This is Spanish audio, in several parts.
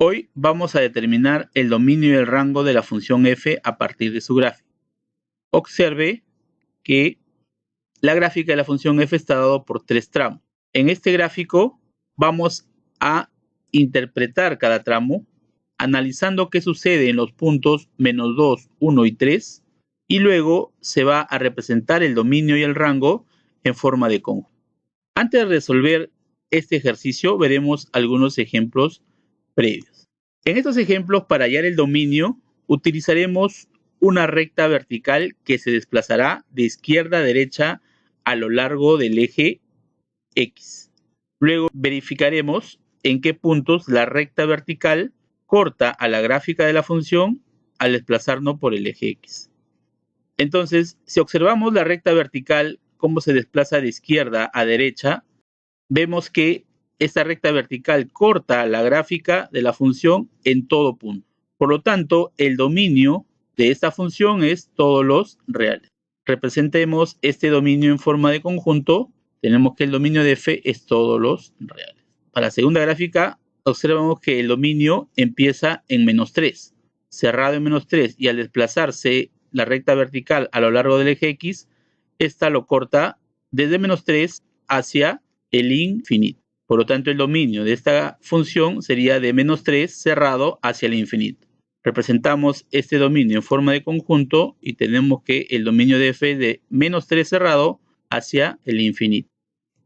Hoy vamos a determinar el dominio y el rango de la función f a partir de su gráfica. Observe que la gráfica de la función f está dado por tres tramos. En este gráfico vamos a interpretar cada tramo analizando qué sucede en los puntos -2, 1 y 3 y luego se va a representar el dominio y el rango en forma de conjunto. Antes de resolver este ejercicio veremos algunos ejemplos previos. En estos ejemplos, para hallar el dominio, utilizaremos una recta vertical que se desplazará de izquierda a derecha a lo largo del eje X. Luego verificaremos en qué puntos la recta vertical corta a la gráfica de la función al desplazarnos por el eje X. Entonces, si observamos la recta vertical, cómo se desplaza de izquierda a derecha, vemos que esta recta vertical corta la gráfica de la función en todo punto. Por lo tanto, el dominio de esta función es todos los reales. Representemos este dominio en forma de conjunto. Tenemos que el dominio de f es todos los reales. Para la segunda gráfica, observamos que el dominio empieza en -3, cerrado en -3, y al desplazarse la recta vertical a lo largo del eje X, esta lo corta desde -3 hacia el infinito. Por lo tanto, el dominio de esta función sería de -3 cerrado hacia el infinito. Representamos este dominio en forma de conjunto y tenemos que el dominio de f es de -3 cerrado hacia el infinito.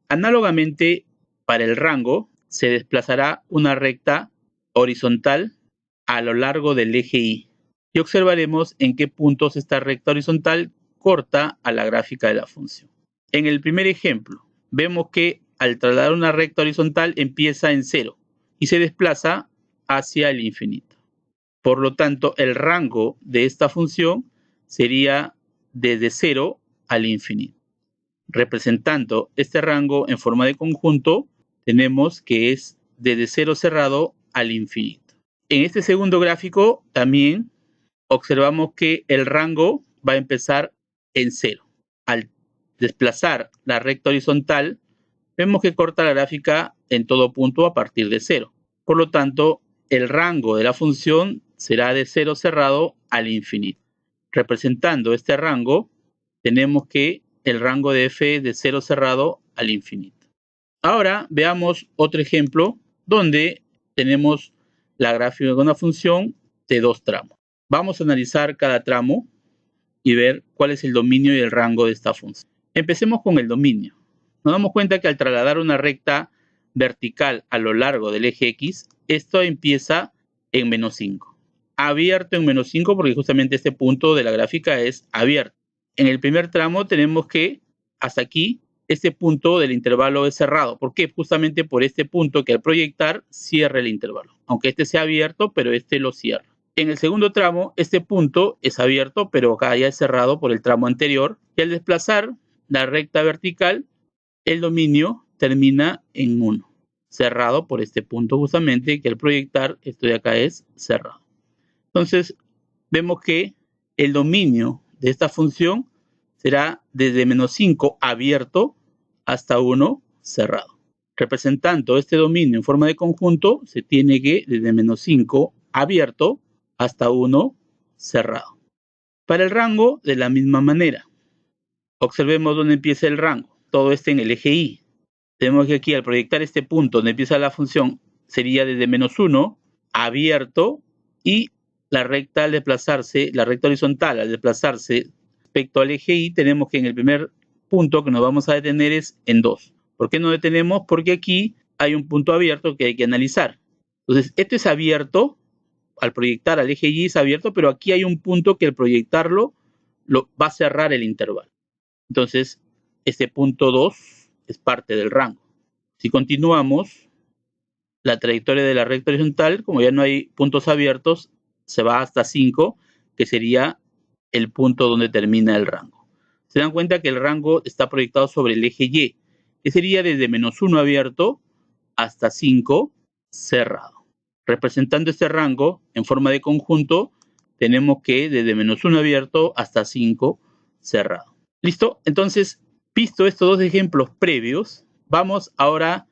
Análogamente, para el rango, se desplazará una recta horizontal a lo largo del eje Y. Y observaremos en qué puntos esta recta horizontal corta a la gráfica de la función. En el primer ejemplo, vemos que al trasladar una recta horizontal empieza en 0 y se desplaza hacia el infinito. Por lo tanto, el rango de esta función sería desde 0 al infinito. Representando este rango en forma de conjunto, tenemos que es desde 0 cerrado al infinito. En este segundo gráfico también observamos que el rango va a empezar en 0. Al desplazar la recta horizontal, vemos que corta la gráfica en todo punto a partir de 0. Por lo tanto, el rango de la función será de 0 cerrado al infinito. Representando este rango, tenemos que el rango de f es de 0 cerrado al infinito. Ahora veamos otro ejemplo donde tenemos la gráfica de una función de dos tramos. Vamos a analizar cada tramo y ver cuál es el dominio y el rango de esta función. Empecemos con el dominio. Nos damos cuenta que al trasladar una recta vertical a lo largo del eje X, esto empieza en -5. Abierto en -5 porque justamente este punto de la gráfica es abierto. En el primer tramo tenemos que hasta aquí este punto del intervalo es cerrado. ¿Por qué? Justamente por este punto que al proyectar cierra el intervalo. Aunque este sea abierto, pero este lo cierra. En el segundo tramo, este punto es abierto, pero acá ya es cerrado por el tramo anterior. Y al desplazar la recta vertical, el dominio termina en 1, cerrado por este punto justamente que al proyectar esto de acá es cerrado. Entonces, vemos que el dominio de esta función será desde -5 abierto hasta 1 cerrado. Representando este dominio en forma de conjunto, se tiene que desde -5 abierto hasta 1 cerrado. Para el rango, de la misma manera. Observemos dónde empieza el rango. Todo este en el eje Y. Tenemos que aquí al proyectar este punto donde empieza la función sería desde -1 abierto y la recta al desplazarse, la recta horizontal al desplazarse respecto al eje Y, tenemos que en el primer punto que nos vamos a detener es en 2. ¿Por qué nos detenemos? Porque aquí hay un punto abierto que hay que analizar. Entonces, esto es abierto, al proyectar al eje Y es abierto, pero aquí hay un punto que al proyectarlo va a cerrar el intervalo. Entonces, este punto 2 es parte del rango. Si continuamos, la trayectoria de la recta horizontal, como ya no hay puntos abiertos, se va hasta 5, que sería el punto donde termina el rango. Se dan cuenta que el rango está proyectado sobre el eje Y, que sería desde -1 abierto hasta 5 cerrado. Representando este rango en forma de conjunto, tenemos que desde -1 abierto hasta 5 cerrado. ¿Listo? Entonces, visto estos dos ejemplos previos, vamos ahora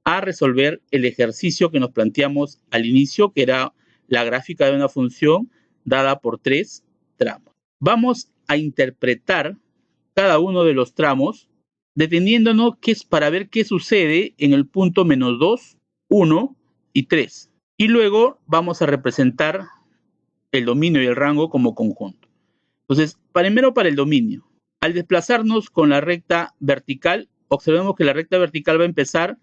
a resolver el ejercicio que nos planteamos al inicio, que era la gráfica de una función dada por 3 tramos. Vamos a interpretar cada uno de los tramos deteniéndonos para ver qué sucede en el punto -2, 1 y 3. Y luego vamos a representar el dominio y el rango como conjunto. Entonces, primero para el dominio. Al desplazarnos con la recta vertical, observemos que la recta vertical va a empezar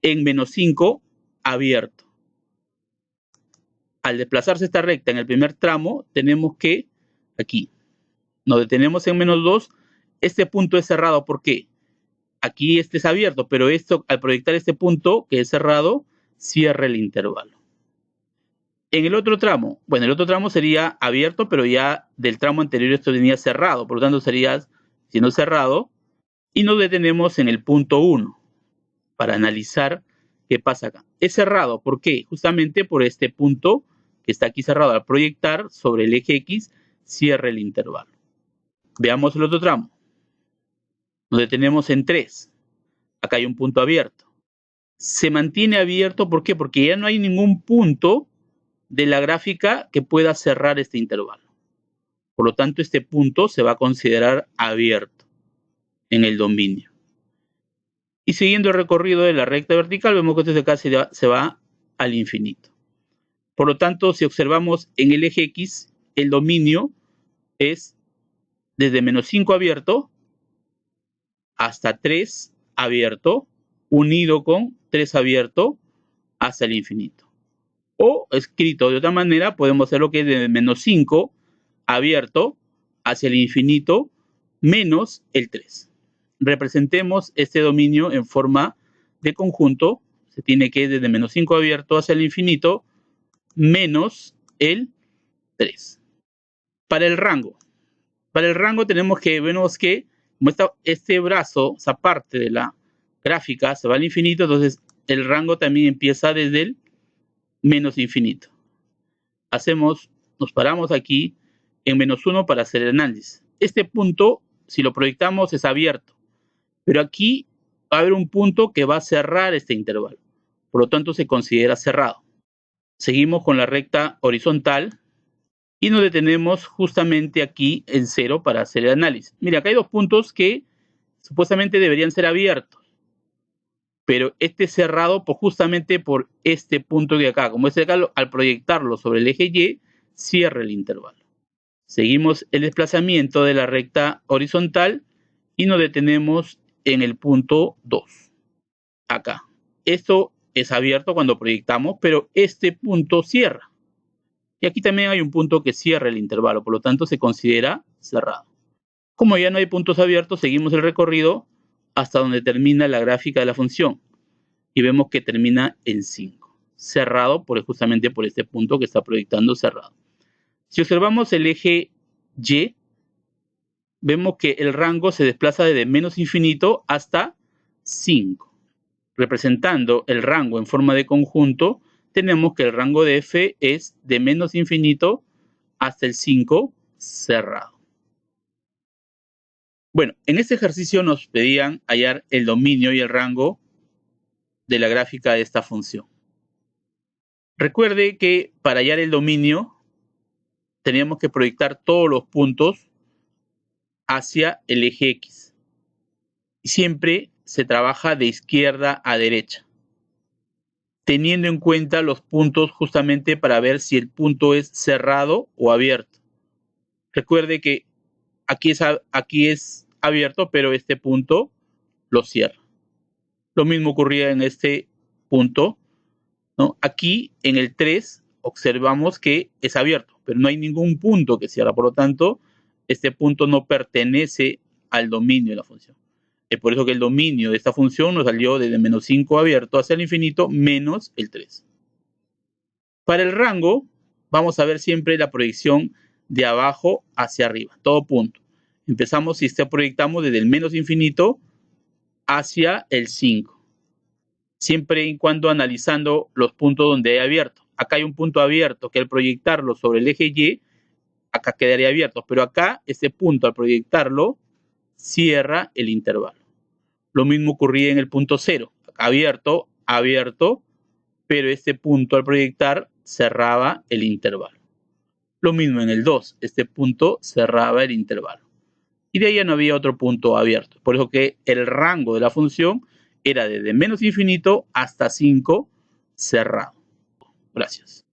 en -5 abierto. Al desplazarse esta recta en el primer tramo, tenemos que aquí nos detenemos en -2. Este punto es cerrado. ¿Por qué? Aquí este es abierto, pero esto, al proyectar este punto que es cerrado, cierra el intervalo. En el otro tramo, bueno, el otro tramo sería abierto, pero ya del tramo anterior esto venía cerrado, por lo tanto sería siendo cerrado, y nos detenemos en el punto 1 para analizar qué pasa acá. Es cerrado, ¿por qué? Justamente por este punto que está aquí cerrado. Al proyectar sobre el eje X, cierra el intervalo. Veamos el otro tramo. Nos detenemos en 3. Acá hay un punto abierto. Se mantiene abierto, ¿por qué? Porque ya no hay ningún punto de la gráfica que pueda cerrar este intervalo. Por lo tanto, este punto se va a considerar abierto en el dominio. Y siguiendo el recorrido de la recta vertical, vemos que desde acá se va al infinito. Por lo tanto, si observamos en el eje X, el dominio es desde -5 abierto hasta 3 abierto, unido con 3 abierto hasta el infinito. O escrito de otra manera, podemos hacer lo que es de -5 abierto hacia el infinito menos el 3. Representemos este dominio en forma de conjunto. Se tiene que ir desde -5 abierto hacia el infinito menos el 3. Para el rango. Para el rango tenemos que vernos que como este brazo, esa parte de la gráfica se va al infinito, entonces el rango también empieza desde el menos infinito. Nos paramos aquí en -1 para hacer el análisis. Este punto, si lo proyectamos, es abierto, pero aquí va a haber un punto que va a cerrar este intervalo. Por lo tanto, se considera cerrado. Seguimos con la recta horizontal y nos detenemos justamente aquí en 0 para hacer el análisis. Mira, acá hay 2 puntos que supuestamente deberían ser abiertos, pero este es cerrado justamente por este punto de acá. Como este de acá, al proyectarlo sobre el eje Y, cierra el intervalo. Seguimos el desplazamiento de la recta horizontal y nos detenemos en el punto 2. Acá. Esto es abierto cuando proyectamos, pero este punto cierra. Y aquí también hay un punto que cierra el intervalo, por lo tanto se considera cerrado. Como ya no hay puntos abiertos, seguimos el recorrido hasta donde termina la gráfica de la función. Y vemos que termina en 5. Cerrado justamente por este punto que está proyectando cerrado. Si observamos el eje Y, vemos que el rango se desplaza desde -infinito hasta 5. Representando el rango en forma de conjunto, tenemos que el rango de f es de -infinito hasta el 5 cerrado. Bueno, en este ejercicio nos pedían hallar el dominio y el rango de la gráfica de esta función. Recuerde que para hallar el dominio teníamos que proyectar todos los puntos hacia el eje X. Y siempre se trabaja de izquierda a derecha, teniendo en cuenta los puntos justamente para ver si el punto es cerrado o abierto. Recuerde que aquí es abierto, pero este punto lo cierra. Lo mismo ocurría en este punto, ¿no? Aquí en el 3 observamos que es abierto, pero no hay ningún punto que cierra. Por lo tanto, este punto no pertenece al dominio de la función. Es por eso que el dominio de esta función nos salió desde -5 abierto hacia el infinito menos el 3. Para el rango, vamos a ver siempre la proyección de abajo hacia arriba, todo punto. Empezamos, si proyectamos desde el -infinito hacia el 5. Siempre y cuando analizando los puntos donde hay abierto. Acá hay un punto abierto que al proyectarlo sobre el eje Y, acá quedaría abierto. Pero acá, este punto al proyectarlo, cierra el intervalo. Lo mismo ocurría en el punto 0. Acá abierto, abierto, pero este punto al proyectar cerraba el intervalo. Lo mismo en el 2, este punto cerraba el intervalo. Y de ahí ya no había otro punto abierto. Por eso que el rango de la función era desde menos infinito hasta 5 cerrado. Gracias.